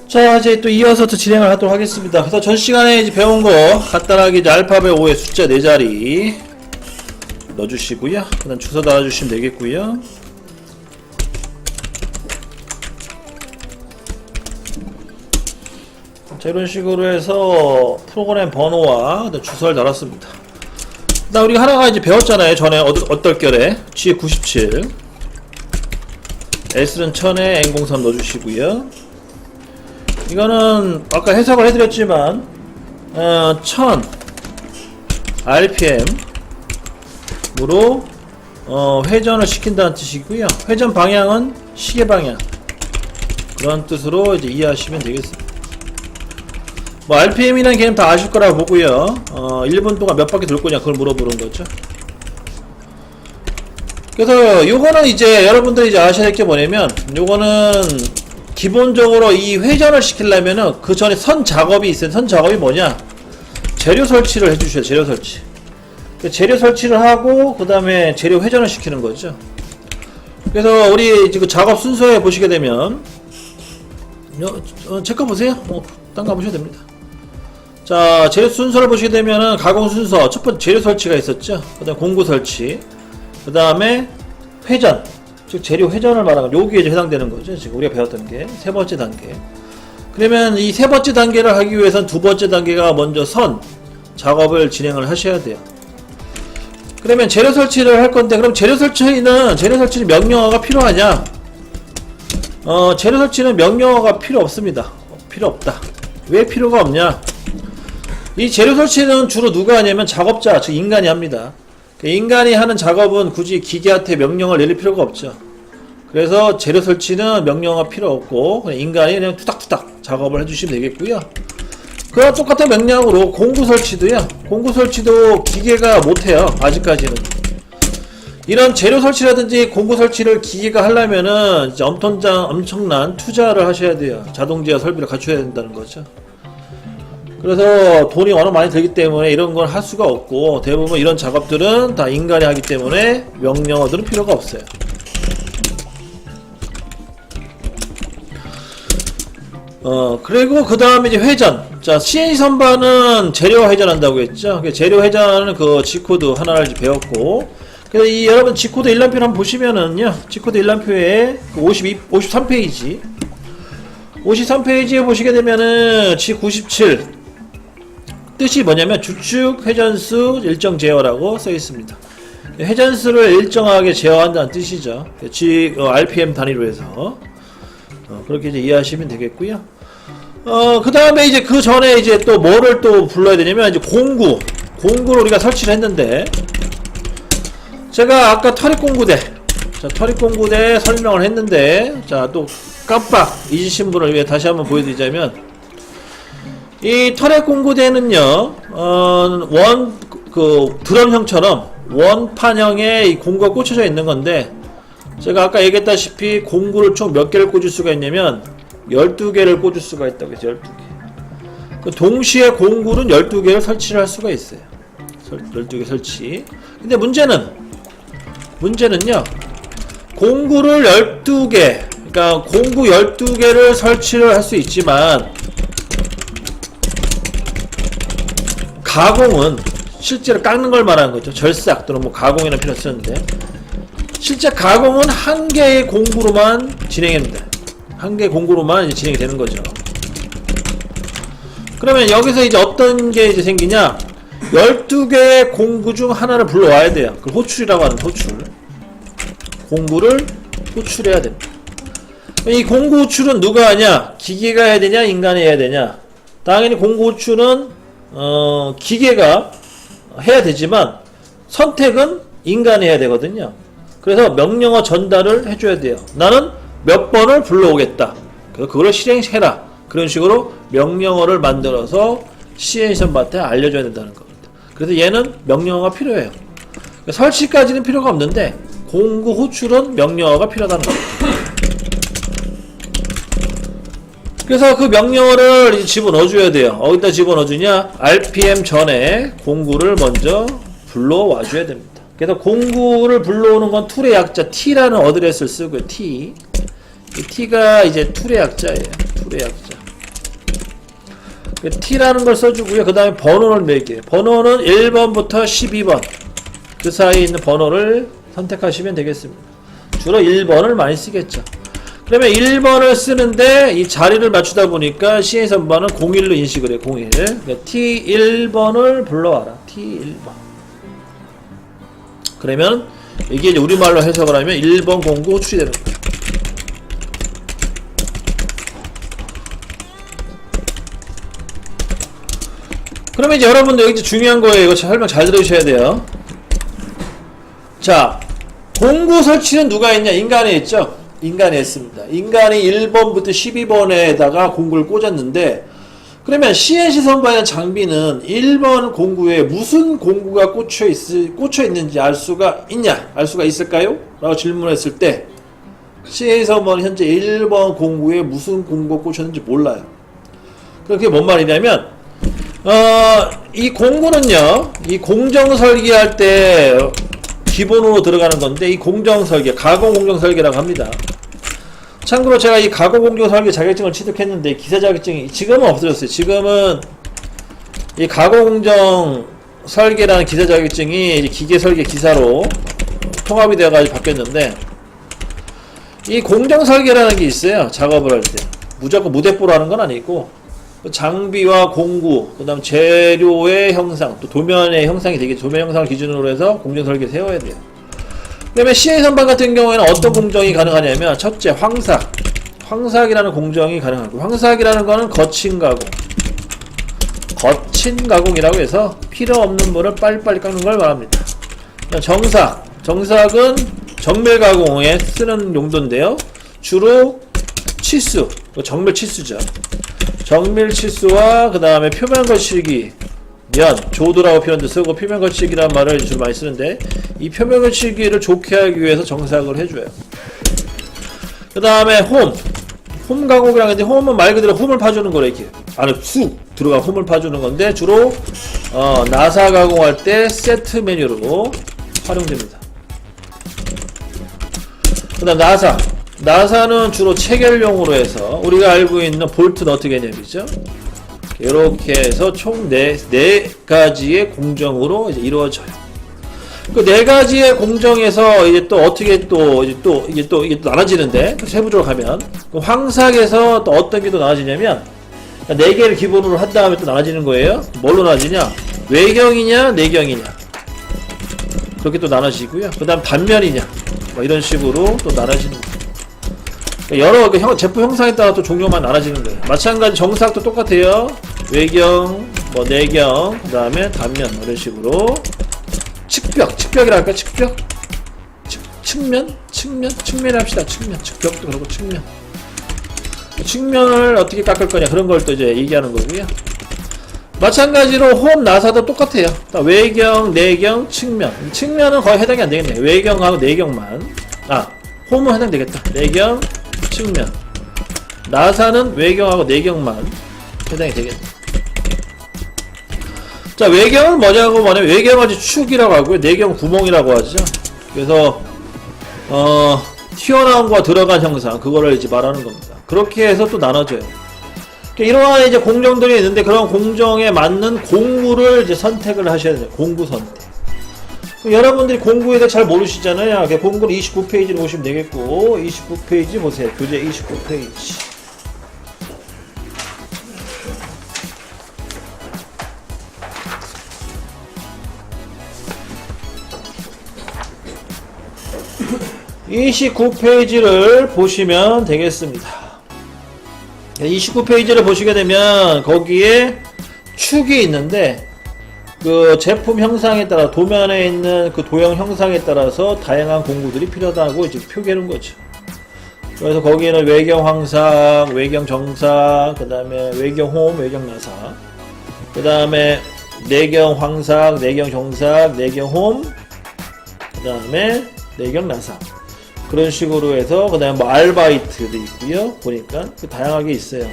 자, 이제 또 이어서 또 진행을 하도록 하겠습니다. 그래서 전 시간에 이제 배운 거 간단하게 이제 알파벳 5의 숫자 4자리 넣어주시고요. 그 다음 주소 달아주시면 되겠고요. 자, 이런 식으로 해서 프로그램 번호와 주소를 달았습니다. 그 다음 우리가 하나가 이제 배웠잖아요. 전에 어떨결에 G97 S는 1000에 N03 넣어주시고요. 이거는 아까 해석을 해드렸지만 1000 RPM으로 회전을 시킨다는 뜻이고요. 회전 방향은 시계 방향, 그런 뜻으로 이제 이해하시면 되겠습니다. 뭐 RPM이라는 개념 다 아실 거라고 보고요. 1분 동안 몇 바퀴 돌 거냐 그걸 물어보는 거죠. 그래서 요거는 이제 여러분들이 이제 아셔야 될 게 뭐냐면, 요거는 기본적으로 이 회전을 시키려면은 그 전에 선 작업이 있어요. 선 작업이 뭐냐? 재료 설치를 해주셔야 돼요. 재료 설치. 재료 설치를 하고 그 다음에 재료 회전을 시키는 거죠. 그래서 우리 지금 작업 순서에 보시게 되면 체크 보세요. 딴 거 보셔도 됩니다. 자, 재료 순서를 보시게 되면은 가공 순서 첫 번째 재료 설치가 있었죠. 그 다음 공구 설치, 그 다음에 회전, 즉 재료 회전을 말하는 거, 여기에 이제 해당되는 거죠. 지금 우리가 배웠던 게 세 번째 단계. 그러면 이 세 번째 단계를 하기 위해선 두 번째 단계가 먼저 선 작업을 진행을 하셔야 돼요. 그러면 재료 설치를 할 건데, 그럼 재료 설치는 명령어가 필요하냐? 재료 설치는 명령어가 필요 없습니다. 필요 없다. 왜 필요가 없냐? 이 재료 설치는 주로 누가 하냐면 작업자, 즉 인간이 합니다. 인간이 하는 작업은 굳이 기계한테 명령을 내릴 필요가 없죠. 그래서 재료 설치는 명령어가 필요 없고 그냥 인간이 그냥 투닥투닥 작업을 해주시면 되겠고요. 그와 똑같은 맥락으로 공구 설치도요. 공구 설치도 기계가 못해요. 아직까지는. 이런 재료 설치라든지 공구 설치를 기계가 하려면은 이제 엄청난 투자를 하셔야 돼요. 자동제어 설비를 갖춰야 된다는 거죠. 그래서 돈이 워낙 많이 들기 때문에 이런 걸 할 수가 없고, 대부분 이런 작업들은 다 인간이 하기 때문에 명령어들은 필요가 없어요. 그리고 그 다음에 이제 회전. 자, CNC 선반은 재료 회전한다고 했죠. 재료 회전은 그 G코드 하나를 이제 배웠고, 그래서 이 여러분 G코드 일람표를 한번 보시면은요, G코드 일람표에 그 53페이지 53페이지에 보시게 되면은 G97 뜻이 뭐냐면 주축 회전수 일정 제어라고 써 있습니다. 회전수를 일정하게 제어한다는 뜻이죠. RPM 단위로 해서 그렇게 이제 이해하시면 되겠고요. 그 다음에 이제 그 전에 이제 또 뭐를 또 불러야 되냐면 이제 공구를 우리가 설치를 했는데, 제가 아까 터렛공구대, 터렛공구대 설명을 했는데, 자, 또 깜빡 잊으신 분을 위해 다시 한번 보여드리자면, 이 터렛공구대는요, 드럼형처럼 원판형의 이 공구가 꽂혀져 있는 건데, 제가 아까 얘기했다시피 공구를 총 몇 개를 꽂을 수가 있냐면 12개를 꽂을 수가 있다고 해서 12개. 동시에 공구는 12개를 설치를 할 수가 있어요. 12개 설치. 근데 문제는요, 공구를 12개, 그러니까 공구 12개를 설치를 할 수 있지만, 가공은 실제로 깎는 걸 말하는 거죠. 절삭 또는 뭐 가공이라는 표현을 쓰는데, 실제 가공은 한 개의 공구로만 진행합니다. 한 개의 공구로만 이제 진행이 되는 거죠. 그러면 여기서 이제 어떤 게 이제 생기냐? 12개의 공구 중 하나를 불러와야 돼요. 그 호출이라고 하는 호출. 공구를 호출해야 됩니다. 이 공구 호출은 누가 하냐? 기계가 해야 되냐? 인간이 해야 되냐? 당연히 공구 호출은 기계가 해야 되지만 선택은 인간이 해야 되거든요. 그래서 명령어 전달을 해줘야 돼요. 나는 몇 번을 불러오겠다. 그래서 그걸 실행해라. 그런 식으로 명령어를 만들어서 CNC 선반한테 알려줘야 된다는 겁니다. 그래서 얘는 명령어가 필요해요. 설치까지는 필요가 없는데 공구 호출은 명령어가 필요하다는 겁니다. 그래서 그 명령어를 이제 집어넣어줘야 돼요. 어디다 집어넣어주냐? RPM 전에 공구를 먼저 불러와줘야 됩니다. 그래서 공구를 불러오는 건 툴의 약자 T라는 어드레스를 쓰고요. T. 이 T가 이제 툴의 약자예요. 툴의 약자. T라는 걸 써주고요. 그 다음에 번호를 매기요. 번호는 1번부터 12번 그 사이에 있는 번호를 선택하시면 되겠습니다. 주로 1번을 많이 쓰겠죠. 그러면 1번을 쓰는데 이 자리를 맞추다 보니까 CA 선반은 01로 인식을 해요. 01. 그러니까 T1번을 불러와라. T1번. 그러면 이게 이제 우리말로 해석을 하면 1번 공구 호출이 되는 거예요. 그러면 이제 여러분들 여기 중요한 거예요. 이거 설명 잘 들으셔야 돼요. 자, 공구 설치는 누가 했냐? 인간이 했죠? 인간이 했습니다. 인간이 1번부터 12번에다가 공구를 꽂았는데, 그러면 CNC 선반의 장비는 1번 공구에 무슨 공구가 꽂혀 있는지 알 수가 있냐? 알 수가 있을까요? 라고 질문했을 때, CNC 선반은 현재 1번 공구에 무슨 공구가 꽂혔는지 몰라요. 그게 뭔 말이냐면, 이 공구는요, 이 공정 설계할 때 기본으로 들어가는 건데, 이 공정 설계, 가공 공정 설계라고 합니다. 참고로 제가 이 가공 공정 설계 자격증을 취득했는데, 기사 자격증이 지금은 없어졌어요. 지금은 이 가공 공정 설계라는 기사 자격증이 이제 기계 설계 기사로 통합이 되어가지고 바뀌었는데, 이 공정 설계라는 게 있어요. 작업을 할 때. 무조건 무대뽀로 하는 건 아니고, 장비와 공구, 그 다음 재료의 형상, 또 도면의 형상이 되게 도면 형상을 기준으로 해서 공정 설계를 세워야 돼요. 그다음에 CA 선반 같은 경우에는 어떤 공정이 가능하냐면, 첫째, 황삭. 황삭이라는 공정이 가능하고, 황삭이라는 거는 거친 가공. 거친 가공이라고 해서 필요 없는 물을 빨리빨리 깎는 걸 말합니다. 정삭. 정삭은 정밀 가공에 쓰는 용도인데요. 주로 치수, 정밀 치수죠. 정밀 치수와 그 다음에 표면 거칠기, 면, 조도라고 표현도 쓰고 표면 거칠기라는 말을 주로 많이 쓰는데, 이 표면 거칠기를 좋게 하기 위해서 정삭을 해줘요. 그 다음에 홈 가공이라는 건데, 홈은 말 그대로 홈을 파주는 거래. 이렇게 안에 쑥 들어가 홈을 파주는 건데, 주로 나사 가공할 때 세트 메뉴로 활용됩니다. 그 다음 나사는 주로 체결용으로 해서 우리가 알고 있는 볼트 너트 개념이죠. 이렇게 해서 총 4가지의 공정으로 이제 이루어져요. 그 4가지의 공정에서 이제 또 어떻게 이게 또 나눠지는데, 세부적으로 가면 황삭에서 또 어떤 게 또 나눠지냐면, 4개를 기본으로 한 다음에 또 나눠지는 거예요. 뭘로 나눠지냐? 외경이냐 내경이냐, 그렇게 또 나눠지고요. 그 다음 단면이냐, 뭐 이런 식으로 또 나눠지는 거예요. 여러 제품 형상에 따라 또 종류만 나눠지는 거예요. 마찬가지 정삭도 똑같아요. 외경, 뭐 내경, 그 다음에 단면, 이런 식으로. 측벽이라 할까? 측면이 합시다. 측벽도 그렇고 측면. 측면을 어떻게 깎을 거냐, 그런 걸 또 이제 얘기하는 거고요. 마찬가지로 홈 나사도 똑같아요. 외경, 내경, 측면. 측면은 거의 해당이 안 되겠네요. 외경하고 내경만. 홈은 해당되겠다. 내경, 측면. 나사는 외경하고 내경만 해당이 되겠네. 자, 외경은 뭐냐고 말하면, 외경은 축이라고 하고요. 내경 구멍이라고 하죠. 그래서 튀어나온 거와 들어간 형상, 그거를 이제 말하는 겁니다. 그렇게 해서 또 나눠져요. 이러한 이제 공정들이 있는데, 그런 공정에 맞는 공구를 이제 선택을 하셔야 돼요. 공구 선택. 여러분들이 공구에 대해 잘 모르시잖아요. 공구는 29페이지를 보시면 되겠고, 29페이지 보세요. 교재 29페이지. (29페이지를) 보시면 되겠습니다. 29페이지를 보시게 되면 거기에 축이 있는데, 그 제품 형상에 따라, 도면에 있는 그 도형 형상에 따라서 다양한 공구들이 필요하다고 이제 표기하는 거죠. 그래서 거기에는 외경 황삭, 외경 정삭, 그 다음에 외경 홈, 외경 나사, 그 다음에 내경 황삭, 내경 정삭, 내경 홈, 그 다음에 내경 나사, 그런 식으로 해서, 그 다음에 뭐 알바이트도 있고요. 보니까 다양하게 있어요.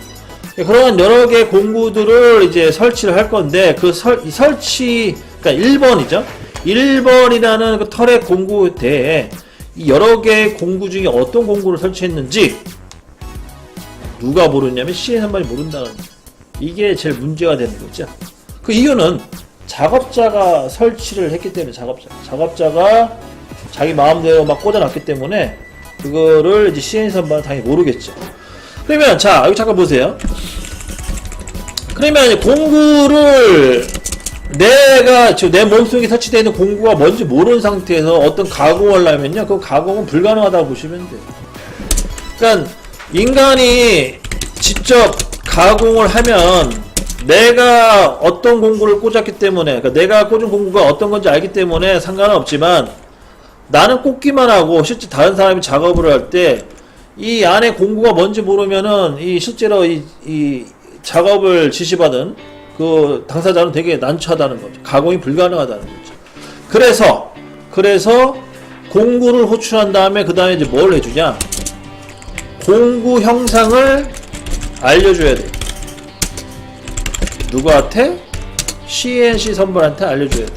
그런 여러 개의 공구들을 이제 설치를 할 건데, 설치, 그러니까 1번이죠. 1번이라는 그 털의 공구대에 이 여러 개의 공구 중에 어떤 공구를 설치했는지 누가 모르냐면 CA 선반이 모른다는 거예요. 이게 제일 문제가 되는 거죠. 그 이유는 작업자가 설치를 했기 때문에 작업자가 자기 마음대로 막 꽂아놨기 때문에 그거를 이제 CNC 선반은 당연히 모르겠죠. 그러면 자 여기 잠깐 보세요. 그러면 이제 공구를 내가 지금 내 몸속에 설치되어 있는 공구가 뭔지 모르는 상태에서 어떤 가공을 하면요, 그 가공은 불가능하다고 보시면 돼요. 그러니까 인간이 직접 가공을 하면 내가 어떤 공구를 꽂았기 때문에, 그러니까 내가 꽂은 공구가 어떤 건지 알기 때문에 상관은 없지만, 나는 꽂기만 하고 실제 다른 사람이 작업을 할 때 이 안에 공구가 뭔지 모르면은 이 실제로 이 작업을 지시받은 그 당사자는 되게 난처하다는 거죠. 가공이 불가능하다는 거죠. 그래서 공구를 호출한 다음에 그 다음에 이제 뭘 해주냐? 공구 형상을 알려줘야 돼. 누구한테? CNC 선반한테 알려줘야 돼.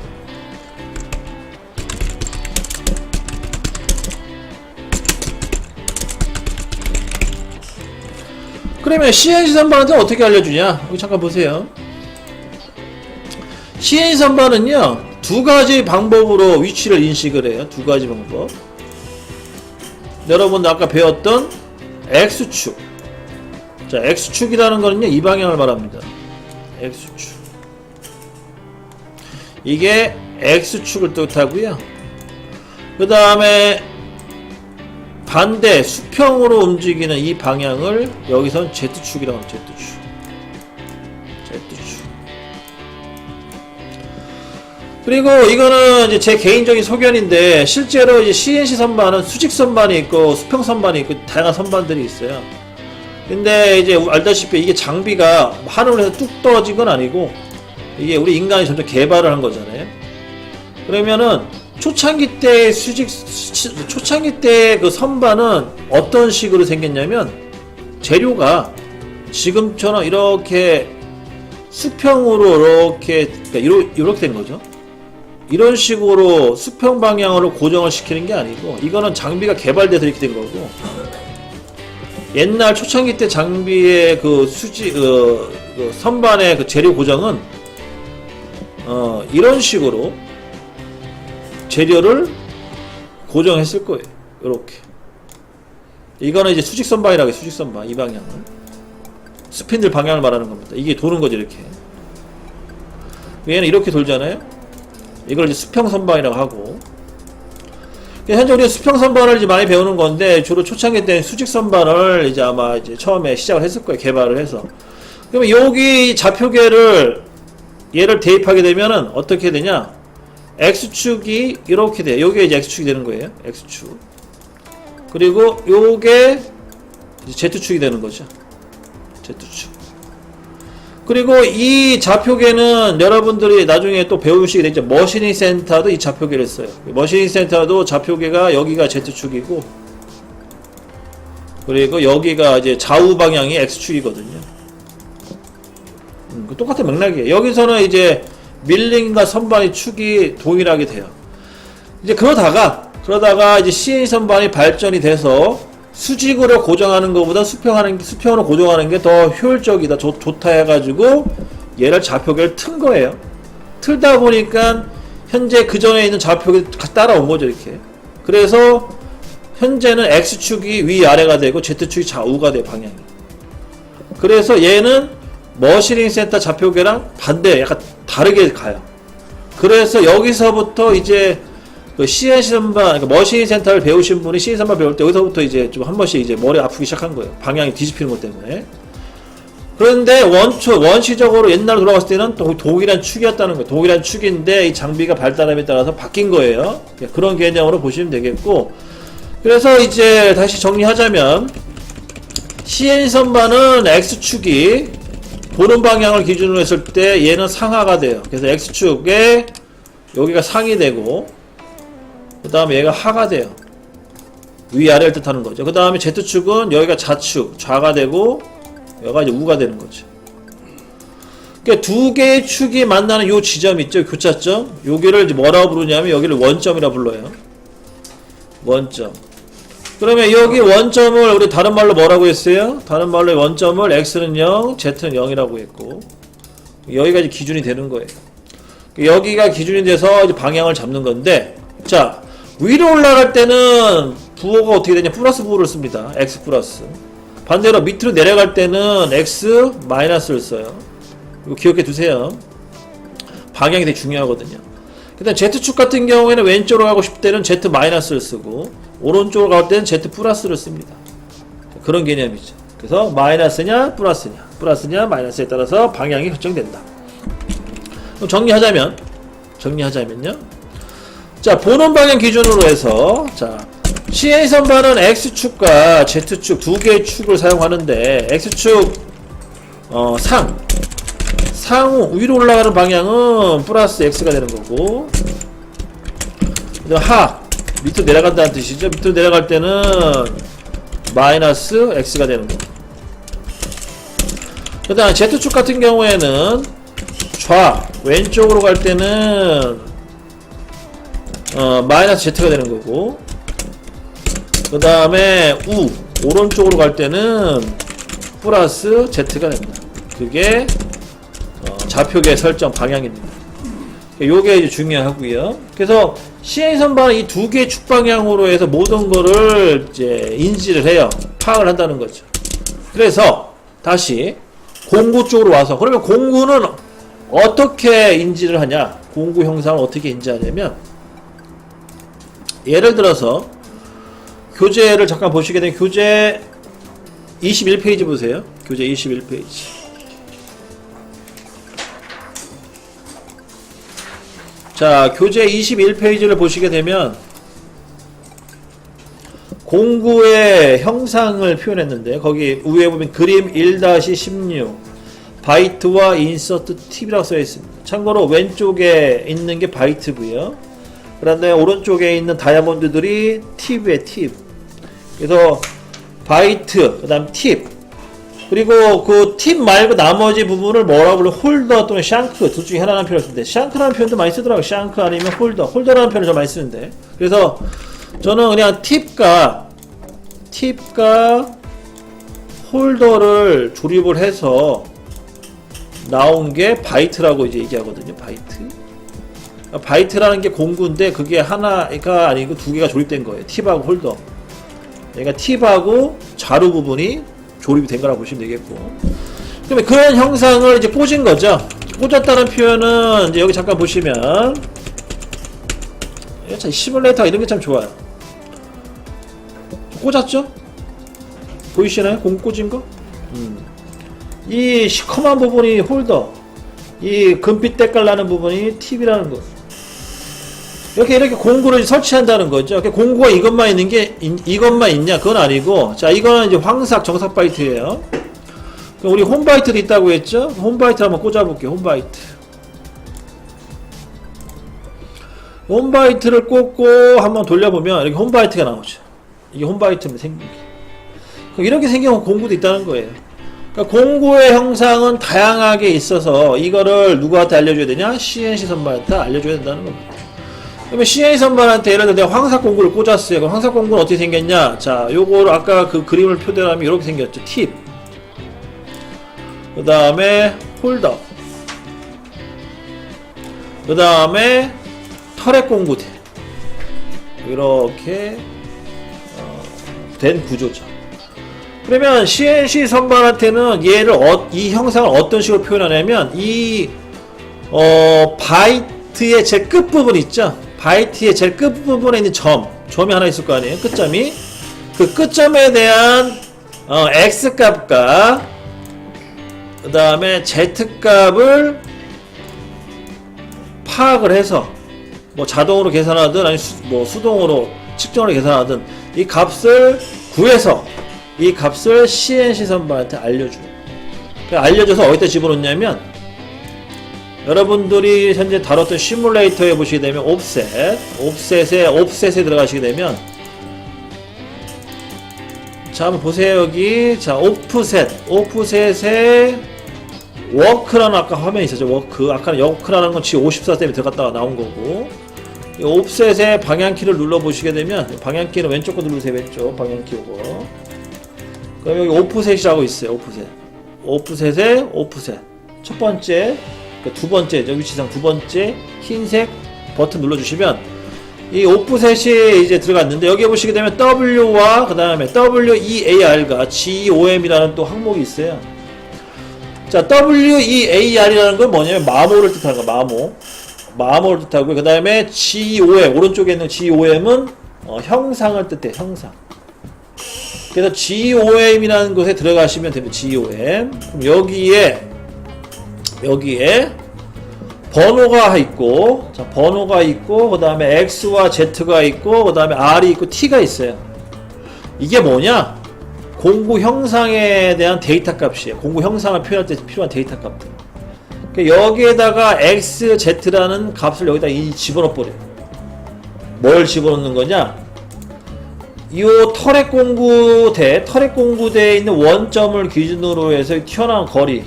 그러면 CNC 선반한테 어떻게 알려주냐? 여기 잠깐 보세요. CNC 선반은요, 두 가지 방법으로 위치를 인식을 해요. 두 가지 방법. 여러분 아까 배웠던 X축. 자, X축이라는 거는요, 이 방향을 말합니다. X축. 이게 X축을 뜻하고요. 그 다음에 반대 수평으로 움직이는 이 방향을 여기선 Z축이라고 합니다. Z축. 그리고 이거는 이제 제 개인적인 소견인데, 실제로 이제 CNC 선반은 수직 선반이 있고 수평 선반이 있고 다양한 선반들이 있어요. 근데 이제 알다시피 이게 장비가 하늘에서 뚝 떨어진 건 아니고, 이게 우리 인간이 점점 개발을 한 거잖아요. 그러면은 초창기 때 초창기 때 그 선반은 어떤 식으로 생겼냐면, 재료가 지금처럼 이렇게 수평으로 이렇게 된 거죠. 이런 식으로 수평 방향으로 고정을 시키는 게 아니고, 이거는 장비가 개발돼서 이렇게 된 거고, 옛날 초창기 때 장비의 그 선반의 그 재료 고정은 이런 식으로 재료를 고정했을 거예요. 이렇게. 이거는 이제 수직 선반이라고 해요. 수직 선반. 이 방향을. 스핀들 방향을 말하는 겁니다. 이게 도는 거죠, 이렇게. 얘는 이렇게 돌잖아요. 이걸 이제 수평 선반이라고 하고. 현재 우리가 수평 선반을 이제 많이 배우는 건데, 주로 초창기 때는 수직 선반을 이제 아마 이제 처음에 시작을 했을 거예요. 개발을 해서. 그러면 여기 좌표계를 얘를 대입하게 되면은 어떻게 되냐? X축이 이렇게 돼요. 요게 이제 X축이 되는 거예요. X축. 그리고 요게 이제 Z축이 되는 거죠. Z축. 그리고 이 좌표계는 여러분들이 나중에 또 배우시게 되죠. 머신링 센터도 이 좌표계를 써요. 머신링 센터도 좌표계가 여기가 Z축이고, 그리고 여기가 이제 좌우 방향이 X축이거든요. 똑같은 맥락이에요. 여기서는 이제 밀링과 선반의 축이 동일하게 돼요. 이제 그러다가 이제 CNC 선반이 발전이 돼서 수직으로 고정하는 것보다 수평으로 고정하는 게 더 효율적이다, 좋다 해가지고 얘를 좌표계를 튼 거예요. 틀다 보니까 현재 그 전에 있는 좌표계 따라온 거죠, 이렇게. 그래서 현재는 X축이 위아래가 되고 Z축이 좌우가 돼요, 방향이. 그래서 얘는 머신링 센터 좌표계랑 반대, 약간 다르게 가요. 그래서 여기서부터 이제 그 CNC 선반, 그러니까 머신링 센터를 배우신 분이 CNC 선반 배울 때 여기서부터 이제 좀 한 번씩 이제 머리 아프기 시작한 거예요. 방향이 뒤집히는 것 때문에. 그런데 원시적으로 옛날로 돌아갔을 때는 동일한 축이었다는 거예요. 동일한 축인데 이 장비가 발달함에 따라서 바뀐 거예요. 그런 개념으로 보시면 되겠고, 그래서 이제 다시 정리하자면 CNC 선반은 X축이 보는 방향을 기준으로 했을 때 얘는 상하가 돼요. 그래서 X축에 여기가 상이 되고, 그 다음에 얘가 하가 돼요. 위아래를 뜻하는 거죠. 그 다음에 Z축은 여기가 좌축, 좌가 되고, 여기가 이제 우가 되는 거죠. 그러니까 두 개의 축이 만나는 요 지점 있죠? 교차점. 여기를 이제 뭐라고 부르냐면 여기를 원점이라 불러요. 원점. 그러면 여기 원점을 우리 다른 말로 뭐라고 했어요? 다른 말로 원점을 x는 0, z는 0이라고 했고, 여기가 이제 기준이 되는 거예요. 여기가 기준이 돼서 이제 방향을 잡는 건데, 자, 위로 올라갈 때는 부호가 어떻게 되냐? 플러스 부호를 씁니다. x 플러스. 반대로 밑으로 내려갈 때는 x 마이너스를 써요. 이거 기억해 두세요. 방향이 되게 중요하거든요. 일단 Z축 같은 경우에는 왼쪽으로 가고 싶을 때는 Z 마이너스를 쓰고, 오른쪽으로 갈 때는 Z 플러스를 습니다. 그런 개념이죠. 그래서 마이너스냐 플러스냐 마이너스에 따라서 방향이 결정된다. 그럼 정리하자면요. 자, 보는 방향 기준으로 해서, 자, CA 선반은 X축과 Z축 두 개의 축을 사용하는데, X축 상우 위로 올라가는 방향은 플러스 X가 되는 거고, 하 밑으로 내려간다는 뜻이죠. 밑으로 내려갈 때는 마이너스 X가 되는 거고, 그 다음 Z축 같은 경우에는 왼쪽으로 갈 때는 마이너스 Z가 되는 거고, 그 다음에 오른쪽으로 갈 때는 플러스 Z가 됩니다. 그게 좌표계 설정 방향입니다. 요게 이제 중요하고요. 그래서 CA 선반은 이 두 개의 축 방향으로 해서 모든 거를 이제 인지를 해요. 파악을 한다는 거죠. 그래서 다시 공구 쪽으로 와서, 그러면 공구는 어떻게 인지를 하냐? 공구 형상을 어떻게 인지하냐면, 예를 들어서 교재를 잠깐 보시게 되면 교재 21페이지 보세요. 교재 21페이지. 자, 교재 21페이지를 보시게 되면 공구의 형상을 표현했는데, 거기 위에 보면 그림 1-16 바이트와 인서트 팁이라고 써 있습니다. 참고로 왼쪽에 있는 게 바이트고요. 그런데 오른쪽에 있는 다이아몬드들이 팁이에요, 팁. 그래서 바이트, 그 다음 팁, 그리고 그 팁 말고 나머지 부분을 뭐라고 불러? 홀더 또는 샹크, 둘 중에 하나라는 표현을 쓰는데, 샹크라는 표현도 많이 쓰더라고요. 샹크 아니면 홀더라는 표현을 좀 많이 쓰는데, 그래서 저는 그냥 팁과 홀더를 조립을 해서 나온 게 바이트라고 이제 얘기하거든요. 바이트라는 게 공구인데, 그게 하나가 아니고 두 개가 조립된 거예요. 팁하고 홀더. 그러니까 팁하고 자루 부분이 조립이 된 거라고 보시면 되겠고, 그러면 그런 형상을 이제 꽂은 거죠. 꽂았다는 표현은 이제 여기 잠깐 보시면, 참 시뮬레이터 이런 게 참 좋아요. 꽂았죠? 보이시나요? 공 꽂은 거? 이 시커먼 부분이 홀더, 이 금빛 때깔 나는 부분이 팁이라는 거. 이렇게 공구를 설치한다는 거죠. 공구가 이것만 있냐? 그건 아니고, 자, 이거는 이제 황삭 정삭 바이트예요. 우리 홈바이트도 있다고 했죠? 홈바이트 한번 꽂아볼게요. 홈바이트를 꽂고 한번 돌려보면 이렇게 홈바이트가 나오죠. 이게 홈바이트면 생긴 게. 이렇게 생긴 공구도 있다는 거예요. 그러니까 공구의 형상은 다양하게 있어서 이거를 누구한테 알려줘야 되냐? CNC 선반한테 알려줘야 된다는 겁니다. 그러면 CNC 선반한테 예를 들어 내가 황삭 공구를 꽂았어요. 그럼 황삭 공구는 어떻게 생겼냐? 자, 요거를 아까 그 그림을 표대하면 이렇게 생겼죠. 팁. 그 다음에 홀더. 그 다음에 터렛 공구대. 이렇게 된 구조죠. 그러면 CNC 선반한테는 이 형상을 어떤 식으로 표현하냐면, 이 바이트의 제일 끝부분 있죠? 바이트의 제일 끝부분에 있는 점이 하나 있을 거 아니에요? 끝점이. 그 끝점에 대한 X값과 그 다음에 Z값을 파악을 해서 뭐 자동으로 계산하든 아니 뭐 수동으로 측정으로 계산하든 이 값을 구해서 이 값을 CNC 선반한테 알려줘요. 알려줘서 어디다 집어넣냐면, 여러분들이 현재 다뤘던 시뮬레이터에 보시게 되면 옵셋에 들어가시게 되면, 자, 한번 보세요. 여기 자, 오프셋에 워크라는 아까 화면이 있었죠. 워크. 아까는 워크라는 건 G54 때문에 들어갔다가 나온 거고, 이 옵셋의 방향키를 눌러보시게 되면, 방향키는 왼쪽 거 누르세요. 왼쪽 방향키 요거. 그럼 여기 오프셋이라고 있어요. 오프셋. 오프셋의 오프셋. 첫 번째, 두 번째, 저 위치상 두 번째 흰색 버튼 눌러주시면 이 오프셋이 이제 들어갔는데, 여기 보시게 되면 W와 그 다음에 WEAR과 GOM이라는 또 항목이 있어요. 자, WEAR이라는 건 뭐냐면 마모를 뜻하는 거, 마모를 뜻하고요. 그 다음에 GOM, 오른쪽에 있는 GOM은 형상을 뜻해, 형상. 그래서 GOM이라는 곳에 들어가시면 됩니다. GOM. 그럼 여기에 번호가 있고, 자, 번호가 있고, 그 다음에 X와 Z가 있고, 그 다음에 R이 있고, T가 있어요. 이게 뭐냐? 공구 형상에 대한 데이터 값이에요. 공구 형상을 표현할 때 필요한 데이터 값들. 그러니까 여기에다가 X, Z라는 값을 여기다 집어넣어 버려요. 뭘 집어넣는 거냐? 이 터렛 공구대에 있는 원점을 기준으로 해서 튀어나온 거리,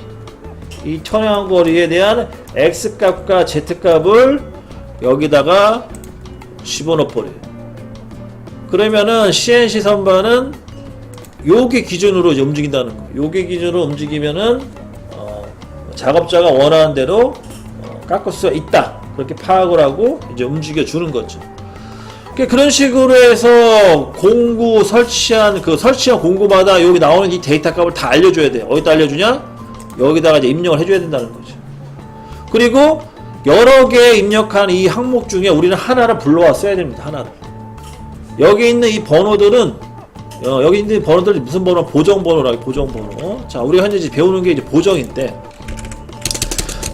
이 튀어나온 거리에 대한 X값과 Z값을 여기다가 집어넣어 버려요. 그러면은 CNC 선반은 요게 기준으로 이제 움직인다는 거. 요게 기준으로 움직이면은 작업자가 원하는 대로 깎을 수가 있다. 그렇게 파악을 하고 이제 움직여 주는 거죠. 그런 식으로 해서 공구 설치한 공구마다 여기 나오는 이 데이터 값을 다 알려줘야 돼요. 어디다 알려주냐? 여기다가 이제 입력을 해줘야 된다는 거죠. 그리고 여러 개 입력한 이 항목 중에 우리는 하나를 불러와 써야 됩니다. 하나를. 여기 있는 이 번호들은 여기 있는 번호들이 무슨 번호? 보정번호라고, 보정번호. 자, 우리가 현재 배우는 게 이제 보정인데,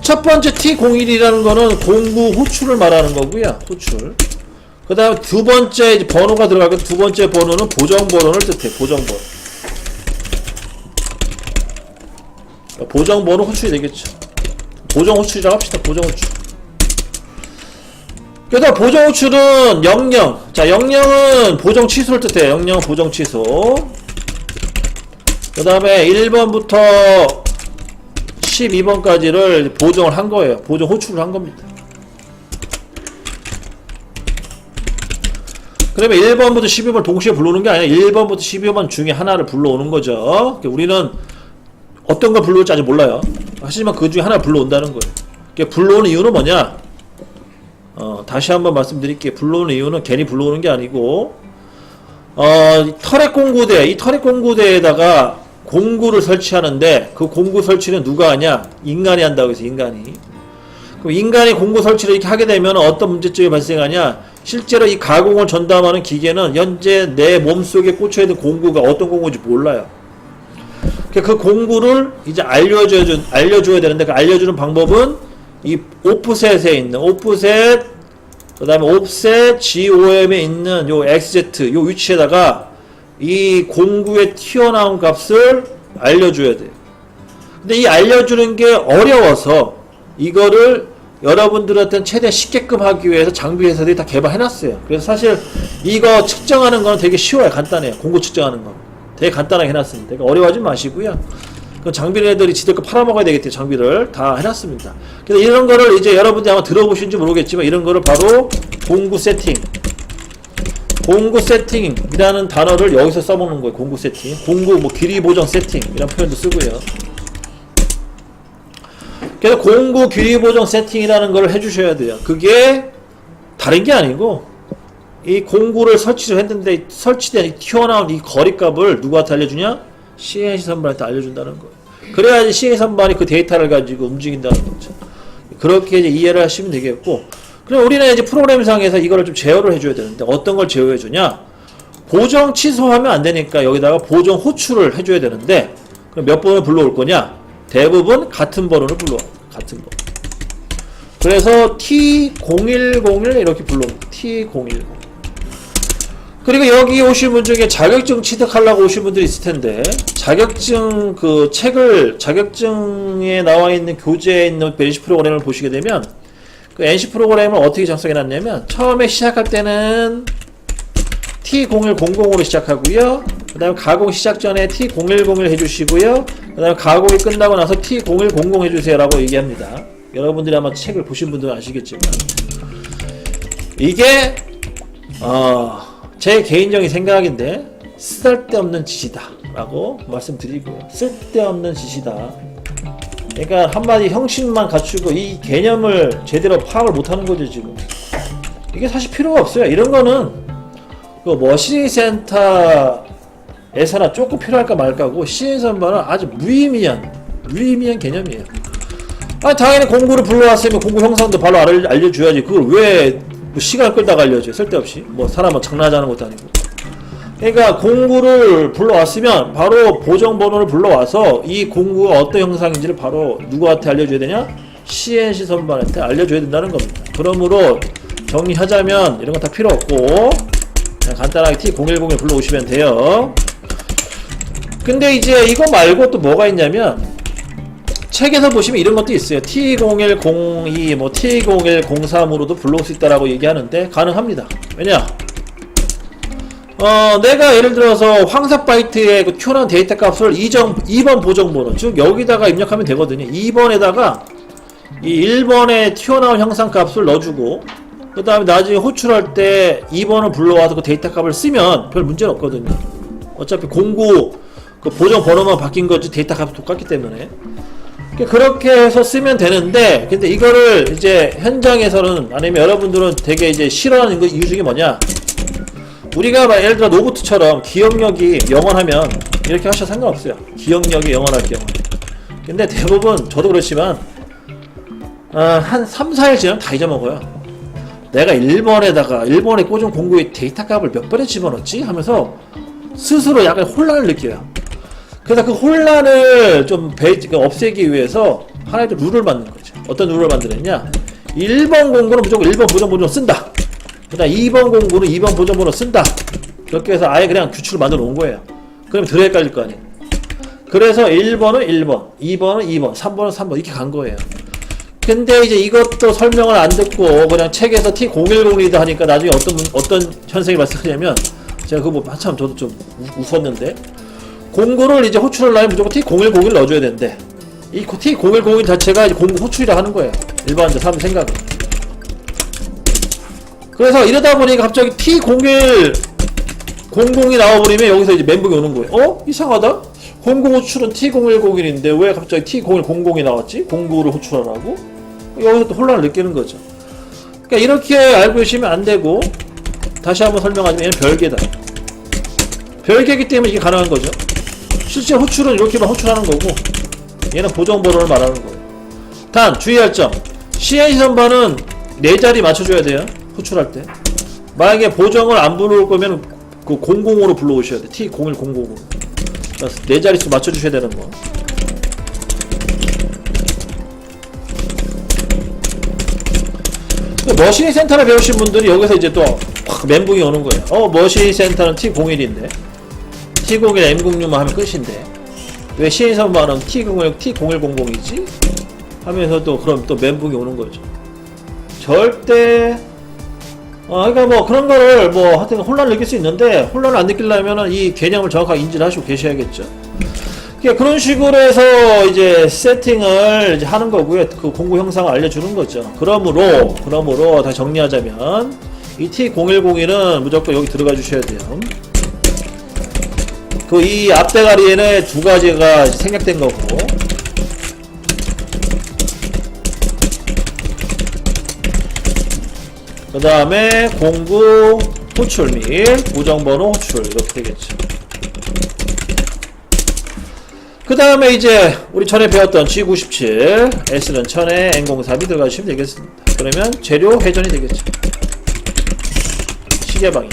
첫 번째 T01이라는 거는 공구 호출을 말하는 거고요. 호출. 그 다음에 두 번째 이제 번호가 들어가고, 두 번째 번호는 보정번호를 뜻해. 보정번호. 보정번호 호출이 되겠죠. 보정호출이라고 합시다. 보정호출. 그래서 보정호출은 00. 자, 00은 보정 취소를 뜻해요. 00은 보정 취소. 그 다음에 1번부터 12번까지를 보정을 한 거예요. 보정 호출을 한 겁니다. 그러면 1번부터 12번 동시에 불러오는 게 아니라 1번부터 12번 중에 하나를 불러오는 거죠. 우리는 어떤 걸 불러올지 아직 몰라요. 하지만 그 중에 하나를 불러온다는 거예요. 불러오는 이유는 뭐냐? 다시 한번 말씀드릴게요. 불러오는 이유는 괜히 불러오는 게 아니고, 이 터렛 공구대에다가 공구를 설치하는데, 그 공구 설치는 누가 하냐? 인간이 한다고 해서, 인간이. 그럼 인간이 공구 설치를 이렇게 하게 되면 어떤 문제점이 발생하냐? 실제로 이 가공을 전담하는 기계는 현재 내 몸속에 꽂혀 있는 공구가 어떤 공구인지 몰라요. 그 공구를 이제 알려줘야 되는데, 그 알려주는 방법은 이 오프셋에 있는 오프셋, 그 다음에 옵셋 GOM에 있는 요 XZ 요 위치에다가 이 공구의 튀어나온 값을 알려줘야 돼요. 근데 이 알려주는 게 어려워서 이거를 여러분들한테 최대한 쉽게끔 하기 위해서 장비 회사들이 다 개발해놨어요. 그래서 사실 이거 측정하는 거는 되게 쉬워요. 간단해요. 공구 측정하는 거 되게 간단하게 해놨습니다. 그러니까 어려워하지 마시고요. 그 장비를 애들이 지들 거 팔아먹어야 되겠대요. 장비를 다 해놨습니다. 그래서 이런 거를 이제 여러분들이 아마 들어보신지 모르겠지만, 이런 거를 바로 공구 세팅이라는 단어를 여기서 써먹는 거예요. 공구 세팅. 공구 뭐 길이 보정 세팅 이런 표현도 쓰고요. 그래서 공구 길이 보정 세팅이라는 걸 해주셔야 돼요. 그게 다른 게 아니고, 이 공구를 설치를 했는데 설치된 튀어나온 이 거리값을 누구한테 알려주냐? CNC 선반한테 알려준다는 거예요. 그래야지 CNC 선반이 그 데이터를 가지고 움직인다는 거죠. 그렇게 이제 이해를 하시면 되겠고, 그럼 우리는 이제 프로그램상에서 이거를 좀 제어를 해줘야 되는데, 어떤 걸 제어해주냐? 보정 취소하면 안 되니까 여기다가 보정 호출을 해줘야 되는데, 그럼 몇 번을 불러올 거냐? 대부분 같은 번호를 불러와. 같은 번. 그래서 T010을 이렇게 불러옵니다. T010. 그리고 여기 오신 분 중에 자격증 취득하려고 오신 분들이 있을 텐데, 자격증 그 책을, 자격증에 나와 있는 교재에 있는 NC 프로그램을 보시게 되면, 그 NC 프로그램을 어떻게 작성해 놨냐면, 처음에 시작할 때는 T0100으로 시작하고요. 그 다음에 가공 시작 전에 T010을 해주시고요. 그 다음에 가공이 끝나고 나서 T0100 해주세요 라고 얘기합니다. 여러분들이 아마 책을 보신 분들은 아시겠지만, 이게 제 개인적인 생각인데 쓸데없는 짓이다 라고 말씀드리고요. 쓸데없는 짓이다. 그러니까 한마디 형식만 갖추고 이 개념을 제대로 파악을 못하는 거죠 지금. 이게 사실 필요가 없어요. 이런 거는 그 머신링 센터에서나 조금 필요할까 말까고 시행 선반은 아주 무의미한 개념이에요. 아니 당연히 공구를 불러왔으면 공구 형상도 바로 알려줘야지. 그걸 왜 뭐 시간 끌다가 알려줘요. 쓸데없이. 뭐 사람은 장난하자는 것도 아니고. 그러니까 공구를 불러왔으면 바로 보정번호를 불러와서 이 공구가 어떤 형상인지를 바로 누구한테 알려줘야 되냐? CNC 선반한테 알려줘야 된다는 겁니다. 그러므로 정리하자면 이런 건 다 필요 없고 그냥 간단하게 T010을 불러오시면 돼요. 근데 이제 이거 말고 또 뭐가 있냐면 책에서 보시면 이런 것도 있어요. T0102, 뭐 T0103으로도 불러올 수 있다라고 얘기하는데 가능합니다. 왜냐? 내가 예를 들어서 황사바이트의 그 튀어나온 데이터 값을 2번 보정번호, 즉 여기다가 입력하면 되거든요. 2번에다가 이 1번에 튀어나온 형상 값을 넣어주고 그 다음에 나중에 호출할 때 2번을 불러와서 그 데이터 값을 쓰면 별 문제는 없거든요. 어차피 공구 그 보정 번호만 바뀐 거지 데이터 값이 똑같기 때문에 그렇게 해서 쓰면 되는데, 근데 이거를 이제 현장에서는 아니면 여러분들은 되게 이제 싫어하는 이유 중에 뭐냐? 우리가 막 예를 들어 노부트처럼 기억력이 영원하면 이렇게 하셔도 상관없어요. 기억력이 영원할게요. 근데 대부분 저도 그렇지만 한 3, 4일 지나면 다 잊어먹어요. 내가 1번에 꽂은 공구의 데이터 값을 몇 번에 집어넣었지? 하면서 스스로 약간 혼란을 느껴요. 그래서 그 혼란을 좀 없애기 위해서 하나의 룰을 만든 거죠. 어떤 룰을 만들었냐? 1번 공구는 무조건 1번 보정번호 쓴다. 그 다음 2번 공구는 2번 보정번호 쓴다. 그렇게 해서 아예 그냥 규칙을 만들어 놓은 거예요. 그러면 더 헷갈릴 거 아니에요. 그래서 1번은 1번, 2번은 2번, 3번은 3번 이렇게 간 거예요. 근데 이제 이것도 설명을 안 듣고 그냥 책에서 T010이다 하니까 나중에 어떤 현생이 발생하냐면 제가 그거 한참 저도 좀 웃었는데 공구를 이제 호출하려면 무조건 T010을 넣어줘야 되는데 이 T010 자체가 이제 공구 호출이라 하는 거예요. 일반적으로 사람 생각은. 그래서 이러다 보니까 갑자기 T0100이 나와버리면 여기서 이제 멘붕이 오는 거예요. 이상하다? 공구 호출은 T0101인데 왜 갑자기 T0100이 나왔지? 공구를 호출하라고? 여기서 또 혼란을 느끼는 거죠. 그러니까 이렇게 알고 계시면 안 되고 다시 한번 설명하자면 얘는 별개다. 별개이기 때문에 이게 가능한 거죠. 실제 호출은 이렇게만 호출하는 거고 얘는 보정번호를 말하는 거예요. 단 주의할 점, CNC 선반은 4자리 맞춰줘야 돼요. 호출할 때. 만약에 보정을 안 부를 거면 그 00으로 불러오셔야 돼. T0100으로. 4자릿수 맞춰주셔야 되는 거. 머신링 센터를 배우신 분들이 여기서 이제 또 확 멘붕이 오는 거예요. 머신링 센터는 T01인데 T01 M06만 하면 끝인데 왜 CNC 선반은 T0100이지? 하면서 또 그럼 또 멘붕이 오는 거죠. 절대 그러니까 뭐 그런 거를 뭐 하여튼 혼란을 느낄 수 있는데 혼란을 안 느끼려면은 이 개념을 정확하게 인지를 하시고 계셔야겠죠. 그러니까 그런 식으로 해서 이제 세팅을 이제 하는 거고요. 그 공구 형상을 알려주는 거죠. 그러므로 다 정리하자면 이 T0101은 무조건 여기 들어가 주셔야 돼요. 그 이 앞대가리에는 두 가지가 생략된 거고. 그 다음에 공구 호출 및 보정번호 호출 이렇게 되겠죠. 그 다음에 이제 우리 전에 배웠던 G97, S는 1000에 N03이 들어가시면 되겠습니다. 그러면 재료 회전이 되겠죠. 시계방이.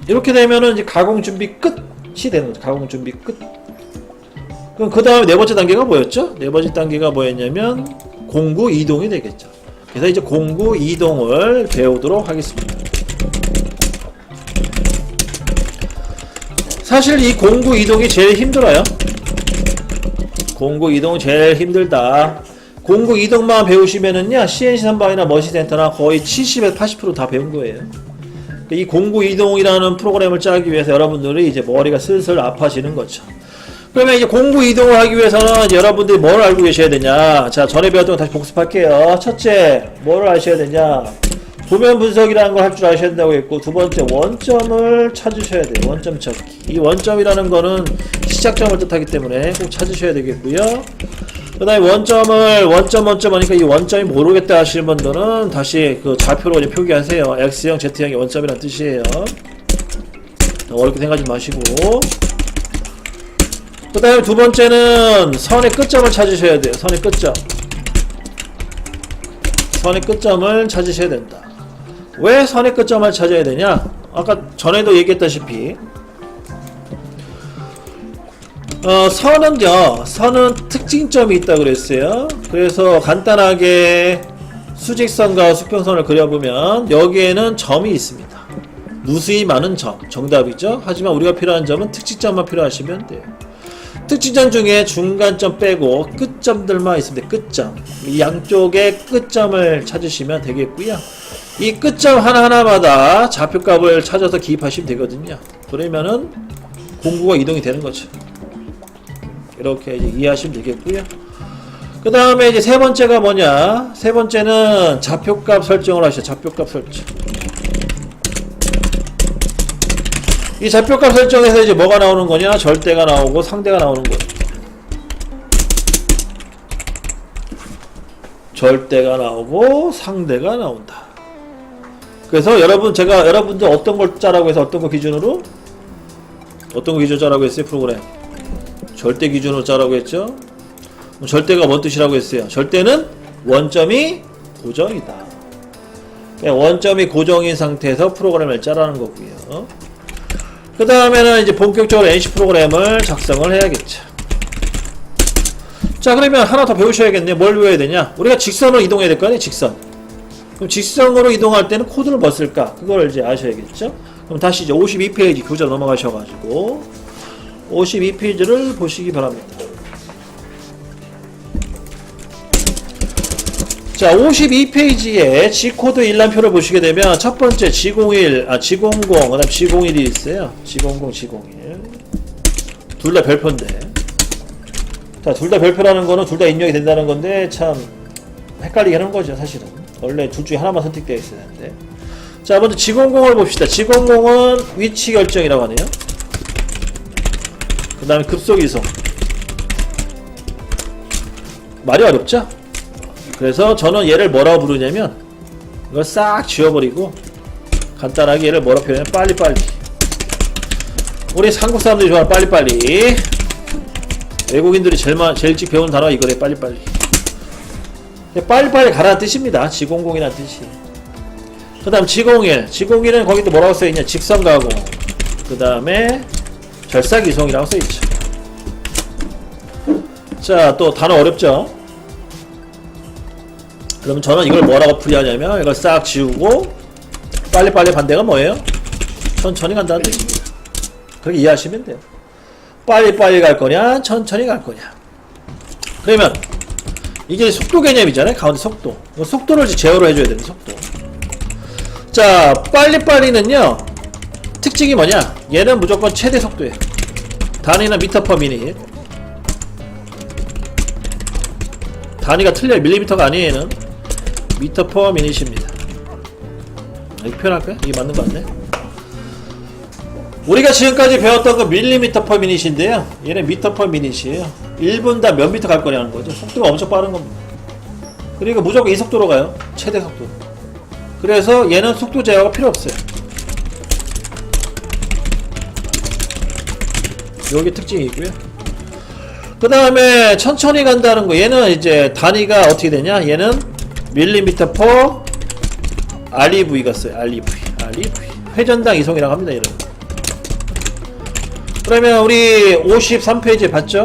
이렇게 되면은 이제 가공 준비 끝이 되는 거죠. 가공 준비 끝. 그럼 그 다음에 네 번째 단계가 뭐였죠? 네 번째 단계가 뭐였냐면 공구 이동이 되겠죠. 그래서 이제 공구 이동을 배우도록 하겠습니다. 사실 이 공구 이동이 제일 힘들어요. 공구 이동이 제일 힘들다. 공구 이동만 배우시면은요, CNC 선반이나 머신 센터나 거의 70에서 80% 다 배운 거예요. 이 공구 이동이라는 프로그램을 짜기 위해서 여러분들이 이제 머리가 슬슬 아파지는 거죠. 그러면 이제 공구 이동을 하기 위해서는 여러분들이 뭘 알고 계셔야 되냐. 자, 전에 배웠던 거 다시 복습할게요. 첫째, 뭘 아셔야 되냐. 도면 분석이라는 걸 할 줄 아셔야 된다고 했고, 두 번째, 원점을 찾으셔야 돼요. 원점 찾기. 이 원점이라는 거는 시작점을 뜻하기 때문에 꼭 찾으셔야 되겠고요. 그 다음에 원점 하니까 이 원점이 모르겠다 하시는 분들은 다시 그 좌표로 이제 표기하세요. X형, Z형이 원점이라는 뜻이에요. 어렵게 생각하지 마시고. 그 다음에 두 번째는 선의 끝점을 찾으셔야 돼요. 선의 끝점. 선의 끝점을 찾으셔야 된다. 왜 선의 끝점을 찾아야 되냐? 아까 전에도 얘기했다시피 선은 특징점이 있다 그랬어요. 그래서 간단하게 수직선과 수평선을 그려보면 여기에는 점이 있습니다. 무수히 많은 점, 정답이죠. 하지만 우리가 필요한 점은 특징점만 필요하시면 돼요. 특징점 중에 중간점 빼고 끝점들만 있습니다. 끝점. 이 양쪽의 끝점을 찾으시면 되겠고요. 이 끝점 하나하나마다 좌표값을 찾아서 기입하시면 되거든요. 그러면은 공구가 이동이 되는 거죠. 이렇게 이제 이해하시면 되겠고요. 그 다음에 이제 세 번째가 뭐냐? 세 번째는 좌표값 설정을 하시죠. 좌표값 설정. 이 좌표값 설정에서 이제 뭐가 나오는 거냐? 절대가 나오고 상대가 나오는 거예요. 절대가 나오고 상대가 나온다. 그래서 제가 여러분들 어떤 걸 짜라고 해서 어떤 거 기준으로? 어떤 거 기준으로 짜라고 했어요? 프로그램. 절대 기준으로 짜라고 했죠? 절대가 뭔 뜻이라고 했어요? 절대는 원점이 고정이다. 원점이 고정인 상태에서 프로그램을 짜라는 거고요. 그 다음에는 이제 본격적으로 NC 프로그램을 작성을 해야겠죠. 자, 그러면 하나 더 배우셔야겠네요. 뭘 배워야 되냐? 우리가 직선으로 이동해야 될 거 아니에요? 직선. 그럼 직선으로 이동할 때는 코드를 뭐 쓸까? 그걸 이제 아셔야겠죠? 그럼 다시 이제 52페이지 교재 넘어가셔가지고 52페이지를 보시기 바랍니다. 자, 52페이지에 G코드 일람표를 보시게 되면 첫 번째 G01, G00, 그 다음 G01이 있어요. G00, G01. 둘 다 별표인데. 자, 둘 다 별표라는 거는 둘 다 입력이 된다는 건데 참 헷갈리게 하는 거죠, 사실은. 원래 둘 중에 하나만 선택되어 있어야 하는데. 자, 먼저 G00을 봅시다. G00은 위치 결정이라고 하네요. 그 다음에 급속 이송. 말이 어렵죠? 그래서 저는 얘를 뭐라고 부르냐면 이걸 싹 지워버리고 간단하게 얘를 뭐라고 표현하면 빨리빨리. 우리 한국 사람들이 좋아하는 빨리빨리. 외국인들이 제일 일찍 배우는 단어가 이거래. 빨리빨리. 빨리빨리 가라는 뜻입니다. G00이라는 뜻이. 그 다음 G01. G01은 거기도 뭐라고 써있냐? 직선가공. 그 다음에 절삭이송이라고 써있죠. 자, 또 단어 어렵죠? 그러면 저는 이걸 뭐라고 풀이하냐면 이걸 싹 지우고 빨리빨리 반대가 뭐예요? 천천히 간다는 뜻입니다. 그렇게 이해하시면 돼요. 빨리빨리 갈 거냐 천천히 갈 거냐. 그러면 이게 속도 개념이잖아요. 가운데 속도. 속도를 제어로 해줘야 되는 속도. 자, 빨리빨리는요 특징이 뭐냐? 얘는 무조건 최대 속도예요. 단위는 미터 퍼 미닛. 단위가 틀려요. 밀리미터가 아니에요. 얘는 미터 퍼 미닛입니다. 이렇게 표현할까요? 이게 맞는 거 같네. 우리가 지금까지 배웠던 건 밀리미터 퍼 미닛인데요. 얘는 미터 퍼 미닛이에요. 1분당 몇 미터 갈 거냐는 거죠. 속도가 엄청 빠른 겁니다. 그리고 무조건 이 속도로 가요. 최대 속도. 그래서 얘는 속도 제어가 필요 없어요. 여기 특징이 있고요. 그 다음에 천천히 간다는 거. 얘는 이제 단위가 어떻게 되냐? 얘는 밀리미터 퍼 REV가 써요. REV. 회전당 이송이라고 합니다. 이런. 그러면 우리 53페이지에 봤죠?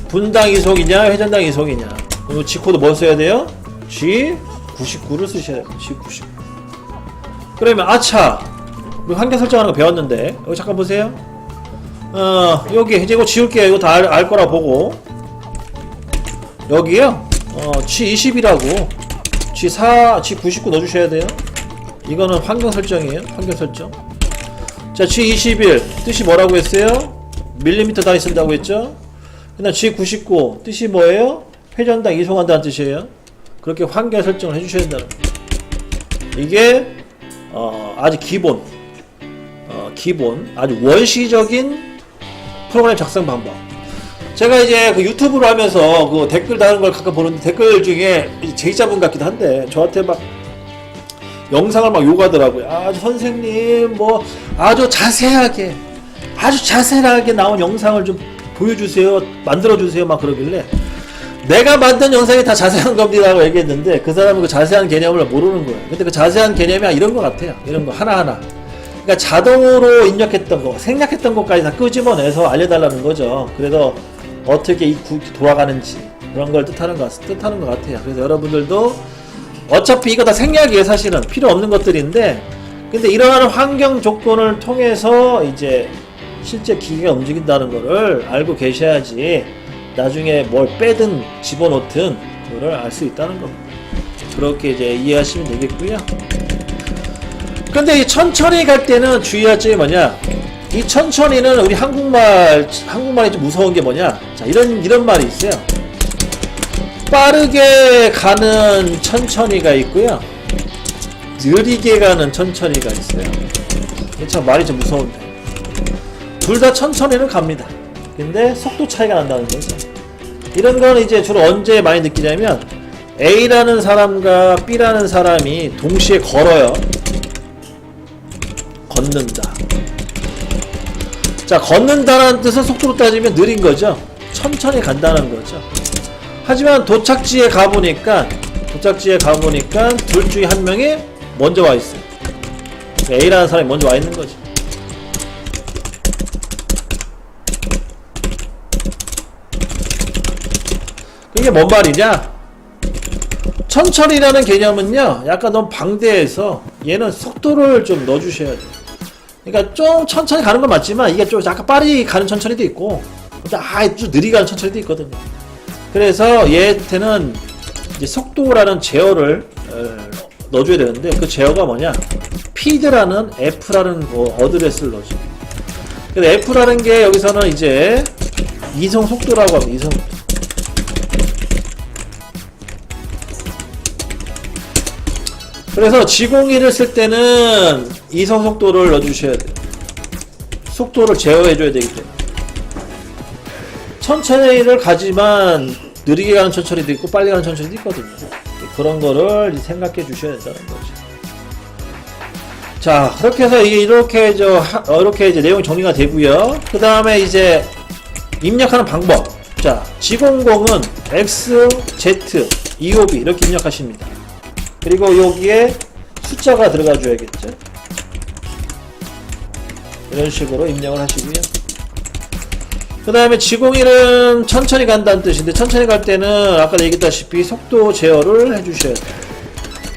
분당 이송이냐 회전당 이송이냐. G코드 뭐 써야 돼요? G99를 쓰셔야 돼요. G99. 그러면 아차, 우리 환경 설정하는 거 배웠는데 여기 잠깐 보세요. 여기 이제 이거 지울게요. 이거 다 알 거라 보고 여기요. G20이라고 G4, G99 넣어주셔야 돼요. 이거는 환경 설정이에요. 환경 설정. 자, G21 뜻이 뭐라고 했어요? 밀리미터 단위 쓴다고 했죠? 그다음 G99 뜻이 뭐예요? 회전당 이송한다는 뜻이에요. 그렇게 환경 설정을 해주셔야 된다는 거예요. 이게 아주 기본 아주 원시적인 프로그램 작성 방법. 제가 이제 그 유튜브를 하면서 그 댓글 다는 걸 가끔 보는데 댓글 중에 제자분 같기도 한데 저한테 막 영상을 막 요구하더라고요. 아주 선생님 뭐 아주 자세하게 나온 영상을 좀 보여주세요, 만들어주세요 막 그러길래 내가 만든 영상이 다 자세한 겁니다 라고 얘기했는데 그 사람은 그 자세한 개념을 모르는 거예요. 근데 그 자세한 개념이 이런 것 같아요. 이런 거 하나하나. 그러니까 자동으로 입력했던 거, 생략했던 것까지 다 끄집어내서 알려달라는 거죠. 그래서 어떻게 이 돌아가는지 그런 걸 뜻하는 것 같아요. 그래서 여러분들도 어차피 이거 다 생략이에요. 사실은 필요 없는 것들인데 근데 이러한 환경 조건을 통해서 이제 실제 기계가 움직인다는 거를 알고 계셔야지 나중에 뭘 빼든 집어넣든 그거를 알 수 있다는 겁니다. 그렇게 이제 이해하시면 되겠고요. 근데 이 천천히 갈 때는 주의할 점이 뭐냐? 이 천천히는 우리 한국말이 좀 무서운 게 뭐냐? 자, 이런 말이 있어요. 빠르게 가는 천천히가 있고요. 느리게 가는 천천히가 있어요. 참 말이 좀 무서운데. 둘 다 천천히는 갑니다. 근데 속도 차이가 난다는 거죠. 이런 건 이제 주로 언제 많이 느끼냐면 A라는 사람과 B라는 사람이 동시에 걸어요. 걷는다. 자, 걷는다라는 뜻은 속도로 따지면 느린 거죠. 천천히 간다는 거죠. 하지만 도착지에 가보니까 둘 중에 한 명이 먼저 와 있어요. A라는 사람이 먼저 와 있는 거죠. 이게 뭔 말이냐? 천천히라는 개념은요, 약간 너무 방대해서 얘는 속도를 좀 넣어주셔야 돼요. 그러니까 좀 천천히 가는 건 맞지만 이게 좀 약간 빠르게 가는 천천히도 있고, 좀 느리게 가는 천천히도 있거든요. 그래서 얘한테는 이제 속도라는 제어를 넣어줘야 되는데 그 제어가 뭐냐? 피드라는 F라는 어드레스를 넣어줘. 근데 F라는 게 여기서는 이제 이성 속도라고 합니다. 이성 속도. 그래서 G01을 쓸 때는 이성 속도를 넣어주셔야 돼요. 속도를 제어해줘야 되기 때문에. 천천히를 가지만 느리게 가는 천천히도 있고 빨리 가는 천천히도 있거든요. 그런 거를 생각해 주셔야 된다는 거죠. 자, 그렇게 해서 이렇게 이제 내용이 정리가 되고요. 그 다음에 이제 입력하는 방법. 자, G00은 X, Z, EOB 이렇게 입력하십니다. 그리고 여기에 숫자가 들어가 줘야겠죠. 이런 식으로 입력을 하시고요. 그 다음에 G01은 천천히 간다는 뜻인데 천천히 갈 때는 아까 얘기했다시피 속도 제어를 해주셔야 돼요.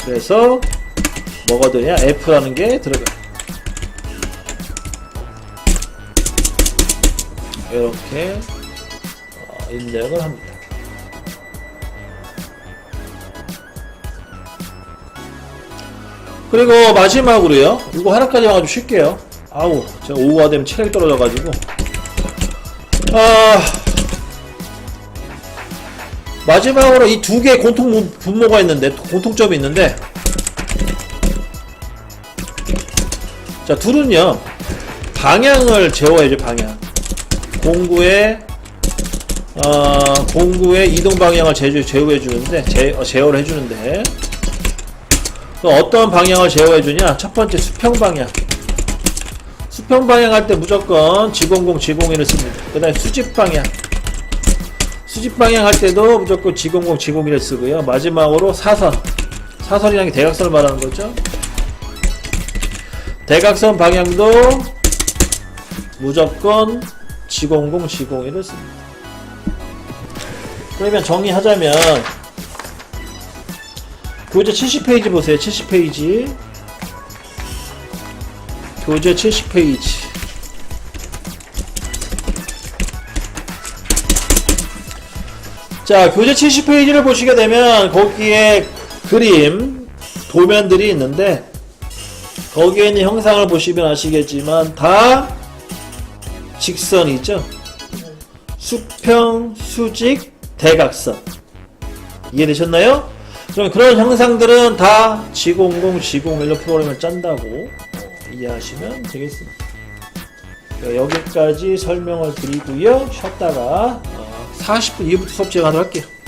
그래서 뭐가 되냐? F라는 게 들어가요. 이렇게 입력을 합니다. 그리고 마지막으로요. 이거 하나까지 와가지고 쉴게요. 아우, 제가 오후가 되면 체력이 떨어져가지고. 마지막으로 이 두 개의 분모가 있는데, 공통점이 있는데. 자, 둘은요. 방향을 제어해줘, 방향. 공구의 이동 방향을 제어해주는데, 제어를 해주는데. 어떤 방향을 제어해주냐? 첫 번째 수평 방향. 수평 방향 할 때 무조건 G00, G01을 씁니다. 그 다음에 수직 방향. 수직 방향 할 때도 무조건 G00, G01을 쓰고요. 마지막으로 사선. 사선이라는 게 대각선을 말하는 거죠. 대각선 방향도 무조건 G00, G01을 씁니다. 그러면 정리하자면 교재 70페이지 보세요. 70페이지. 교재 70페이지. 자, 교재 70페이지를 보시게 되면 거기에 그림, 도면들이 있는데 거기에 있는 형상을 보시면 아시겠지만 다 직선이죠. 수평, 수직, 대각선. 이해되셨나요? 그럼 그런 형상들은 다 G00, G01로 프로그램을 짠다고 이해하시면 되겠습니다. 여기까지 설명을 드리고요. 쉬었다가 40분 이후부터 수업 진행하도록 할게요.